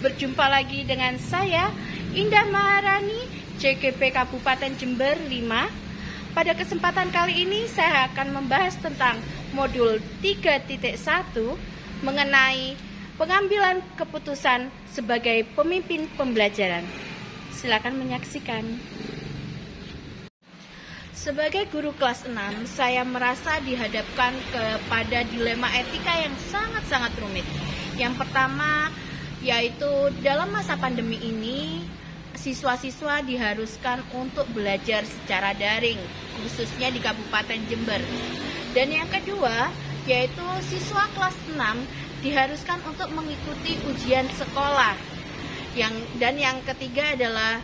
Berjumpa lagi dengan saya, Indah Maharani, CGP Kabupaten Jember 5. Pada kesempatan kali ini saya akan membahas tentang modul 3.1 mengenai pengambilan keputusan sebagai pemimpin pembelajaran. Silakan menyaksikan. Sebagai guru kelas 6, saya merasa dihadapkan kepada dilema etika yang sangat-sangat rumit. Yang pertama, yaitu dalam masa pandemi ini, siswa-siswa diharuskan untuk belajar secara daring, khususnya di Kabupaten Jember. Dan yang kedua, yaitu siswa kelas 6 diharuskan untuk mengikuti ujian sekolah. Dan yang ketiga adalah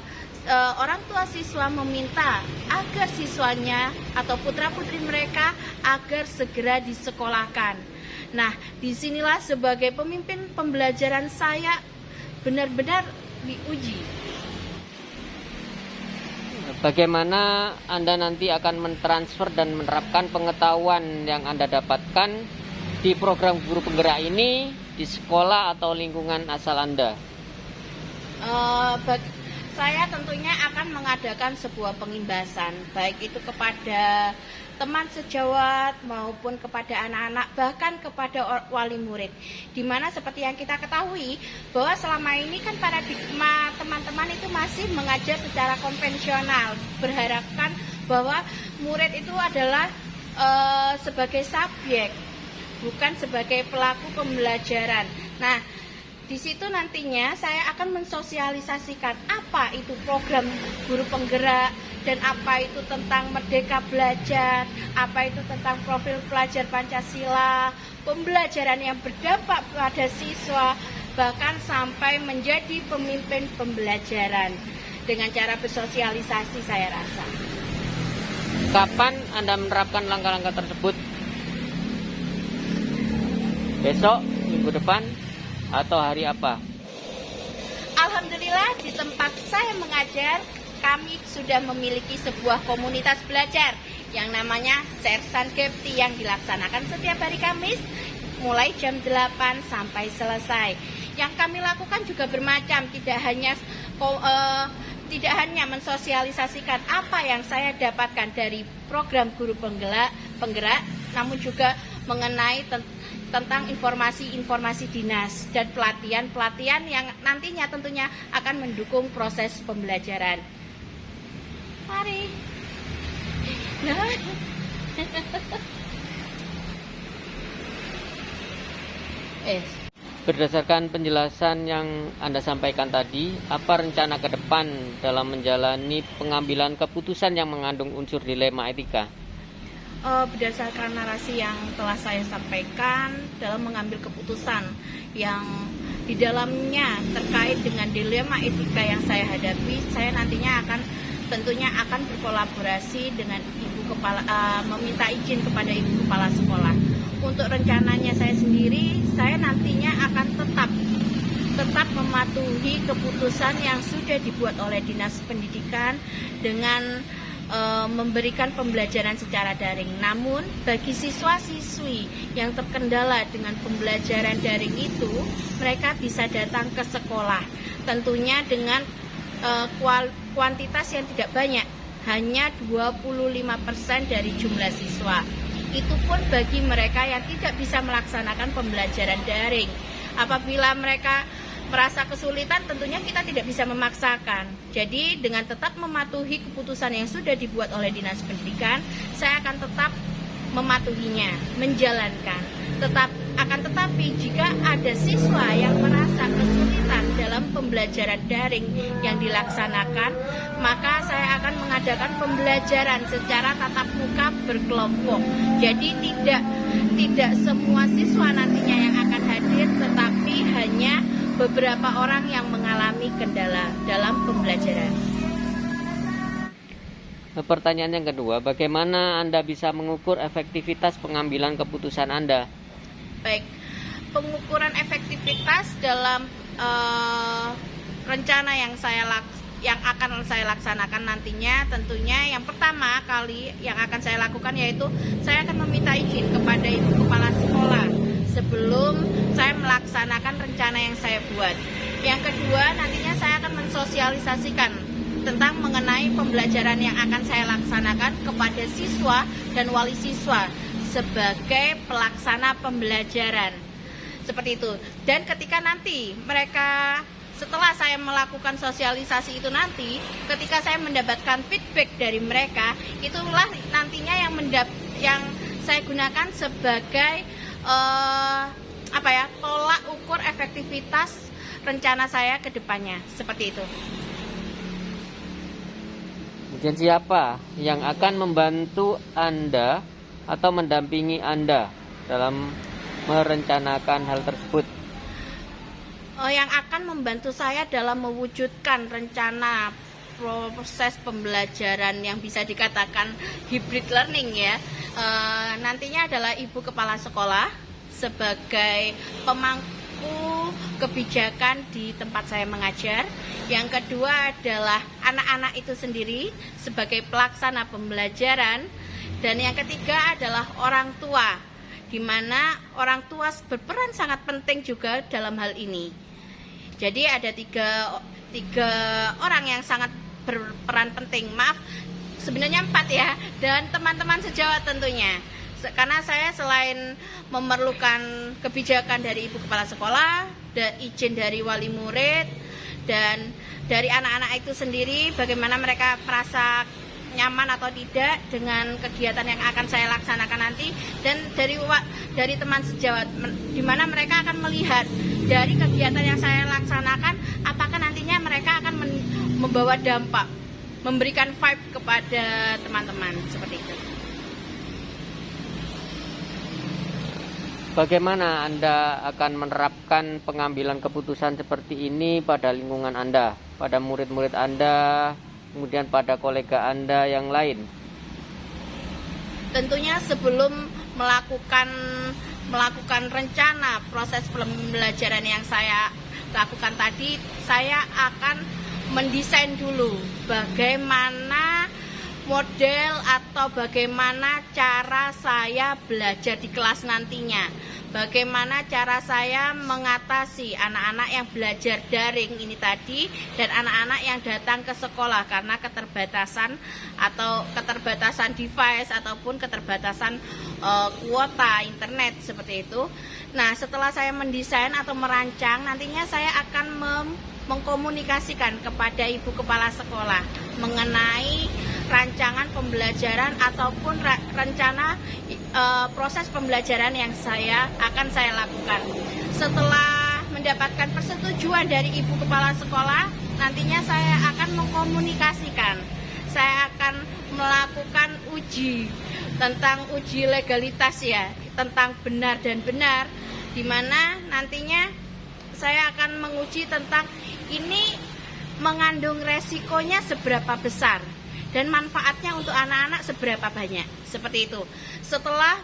orang tua siswa meminta agar siswanya atau putra-putri mereka agar segera disekolahkan. Nah, disinilah sebagai pemimpin pembelajaran saya benar-benar diuji. Bagaimana Anda nanti akan mentransfer dan menerapkan pengetahuan yang Anda dapatkan di program guru penggerak ini di sekolah atau lingkungan asal Anda? Saya tentunya akan mengadakan sebuah pengimbasan, baik itu kepada teman sejawat maupun kepada anak-anak, bahkan kepada wali murid. Dimana seperti yang kita ketahui bahwa selama ini kan paradigma teman-teman itu masih mengajar secara konvensional, berharapkan bahwa murid itu adalah sebagai subjek, bukan sebagai pelaku pembelajaran. Nah, di situ nantinya saya akan mensosialisasikan apa itu program guru penggerak dan apa itu tentang Merdeka Belajar, apa itu tentang profil pelajar Pancasila, pembelajaran yang berdampak pada siswa, bahkan sampai menjadi pemimpin pembelajaran dengan cara bersosialisasi saya rasa. Kapan Anda menerapkan langkah-langkah tersebut? Besok, minggu depan? Atau hari apa? Alhamdulillah di tempat saya mengajar kami sudah memiliki sebuah komunitas belajar yang namanya Sersan Gepti yang dilaksanakan setiap hari Kamis mulai jam 8 sampai selesai. Yang kami lakukan juga bermacam, tidak hanya mensosialisasikan apa yang saya dapatkan dari program guru penggerak, namun juga mengenai tentang informasi-informasi dinas dan pelatihan-pelatihan yang nantinya tentunya akan mendukung proses pembelajaran. Mari. Berdasarkan penjelasan yang Anda sampaikan tadi, apa rencana ke depan dalam menjalani pengambilan keputusan yang mengandung unsur dilema etika? Berdasarkan narasi yang telah saya sampaikan dalam mengambil keputusan yang di dalamnya terkait dengan dilema etika yang saya hadapi, saya nantinya tentunya akan berkolaborasi dengan ibu kepala, meminta izin kepada ibu kepala sekolah. Untuk rencananya saya sendiri, saya nantinya akan tetap mematuhi keputusan yang sudah dibuat oleh Dinas Pendidikan dengan memberikan pembelajaran secara daring. Namun bagi siswa-siswi yang terkendala dengan pembelajaran daring itu, mereka bisa datang ke sekolah. Tentunya dengan kuantitas yang tidak banyak, hanya 25% dari jumlah siswa. Itu pun bagi mereka yang tidak bisa melaksanakan pembelajaran daring. Apabila mereka merasa kesulitan, tentunya kita tidak bisa memaksakan. Jadi dengan tetap mematuhi keputusan yang sudah dibuat oleh Dinas Pendidikan, saya akan tetap mematuhinya, menjalankan. Tetapi jika ada siswa yang merasa kesulitan dalam pembelajaran daring yang dilaksanakan, maka saya akan mengadakan pembelajaran secara tatap muka berkelompok. Jadi tidak semua siswa nantinya yang akan hadir, tetapi hanya beberapa orang yang mengalami kendala dalam pembelajaran. Pertanyaan yang kedua, bagaimana Anda bisa mengukur efektivitas pengambilan keputusan Anda? Baik, pengukuran efektivitas dalam rencana yang saya yang akan saya laksanakan nantinya, tentunya yang pertama kali yang akan saya lakukan yaitu saya akan meminta izin kepada ibu kepala sekolah sebelum saya melaksanakan rencana yang saya buat. Yang kedua, nantinya saya akan mensosialisasikan tentang mengenai pembelajaran yang akan saya laksanakan kepada siswa dan wali siswa sebagai pelaksana pembelajaran. Seperti itu. Dan ketika nanti mereka, setelah saya melakukan sosialisasi itu nanti, ketika saya mendapatkan feedback dari mereka, itulah nantinya yang saya gunakan sebagai tolak ukur efektivitas rencana saya ke depannya. Seperti itu. Kemudian siapa yang akan membantu Anda atau mendampingi Anda dalam merencanakan hal tersebut? Yang akan membantu saya dalam mewujudkan rencana proses pembelajaran yang bisa dikatakan hybrid learning ya, nantinya adalah ibu kepala sekolah sebagai pemangku kebijakan di tempat saya mengajar. Yang kedua adalah anak-anak itu sendiri sebagai pelaksana pembelajaran. Dan yang ketiga adalah orang tua, di mana orang tua berperan sangat penting juga dalam hal ini. Jadi ada tiga orang yang sangat berperan penting. Maaf, sebenarnya 4 ya, dan teman-teman sejawat tentunya. Karena saya selain memerlukan kebijakan dari ibu kepala sekolah, dan izin dari wali murid, dan dari anak-anak itu sendiri, bagaimana mereka merasa nyaman atau tidak dengan kegiatan yang akan saya laksanakan nanti, dan dari teman sejawat, di mana mereka akan melihat dari kegiatan yang saya laksanakan, apakah nantinya mereka akan membawa dampak, memberikan vibe kepada teman-teman, seperti itu. Bagaimana Anda akan menerapkan pengambilan keputusan seperti ini pada lingkungan Anda, pada murid-murid Anda, kemudian pada kolega Anda yang lain? Tentunya sebelum melakukan rencana proses pembelajaran yang saya lakukan tadi, saya akan mendesain dulu bagaimana model atau bagaimana cara saya belajar di kelas nantinya, bagaimana cara saya mengatasi anak-anak yang belajar daring ini tadi dan anak-anak yang datang ke sekolah karena keterbatasan device ataupun keterbatasan kuota internet, seperti itu. Nah, setelah saya mendesain atau merancang, nantinya saya akan mengkomunikasikan kepada ibu kepala sekolah mengenai rancangan pembelajaran ataupun rencana proses pembelajaran yang akan saya lakukan. Setelah mendapatkan persetujuan dari ibu kepala sekolah, nantinya saya akan mengkomunikasikan. Saya akan melakukan uji legalitas ya, tentang benar dan benar, di mana nantinya saya akan menguji tentang ini mengandung resikonya seberapa besar dan manfaatnya untuk anak-anak seberapa banyak, seperti itu. Setelah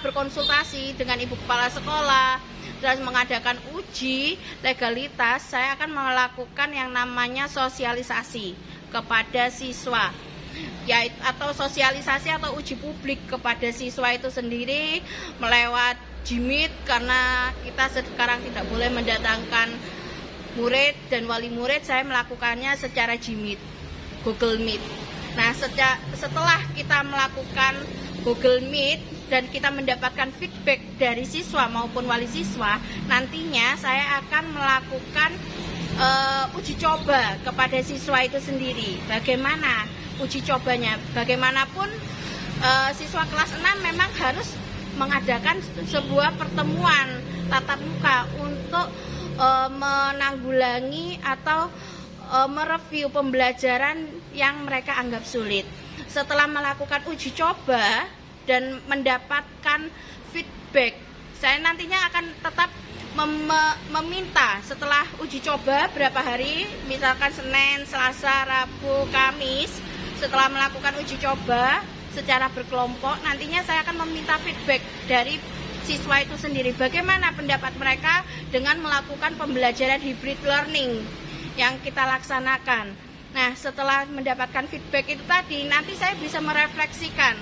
berkonsultasi dengan ibu kepala sekolah dan mengadakan uji legalitas, saya akan melakukan yang namanya sosialisasi kepada siswa, yaitu atau sosialisasi atau uji publik kepada siswa itu sendiri melewat Jimit, karena kita sekarang tidak boleh mendatangkan murid dan wali murid. Saya melakukannya secara Jimit, Google Meet. Nah, setelah kita melakukan Google Meet dan kita mendapatkan feedback dari siswa maupun wali siswa, nantinya saya akan melakukan uji coba kepada siswa itu sendiri. Bagaimana uji cobanya? Bagaimanapun siswa kelas 6 memang harus mengadakan sebuah pertemuan tatap muka untuk menanggulangi atau mereview pembelajaran yang mereka anggap sulit. Setelah melakukan uji coba dan mendapatkan feedback, saya nantinya akan tetap meminta setelah uji coba berapa hari, misalkan Senin, Selasa, Rabu, Kamis. Setelah melakukan uji coba secara berkelompok, nantinya saya akan meminta feedback dari siswa itu sendiri. Bagaimana pendapat mereka dengan melakukan pembelajaran hybrid learning yang kita laksanakan. Nah, setelah mendapatkan feedback itu tadi, nanti saya bisa merefleksikan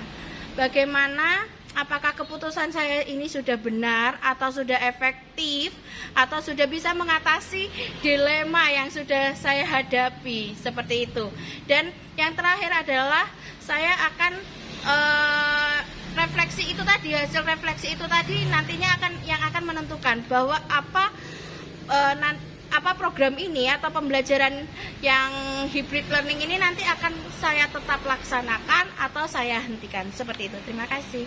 bagaimana, apakah keputusan saya ini sudah benar atau sudah efektif atau sudah bisa mengatasi dilema yang sudah saya hadapi, seperti itu. Dan yang terakhir adalah saya akan refleksi itu tadi, hasil refleksi itu tadi nantinya akan menentukan bahwa apa program ini atau pembelajaran yang hybrid learning ini nanti akan saya tetap laksanakan atau saya hentikan, seperti itu. Terima kasih.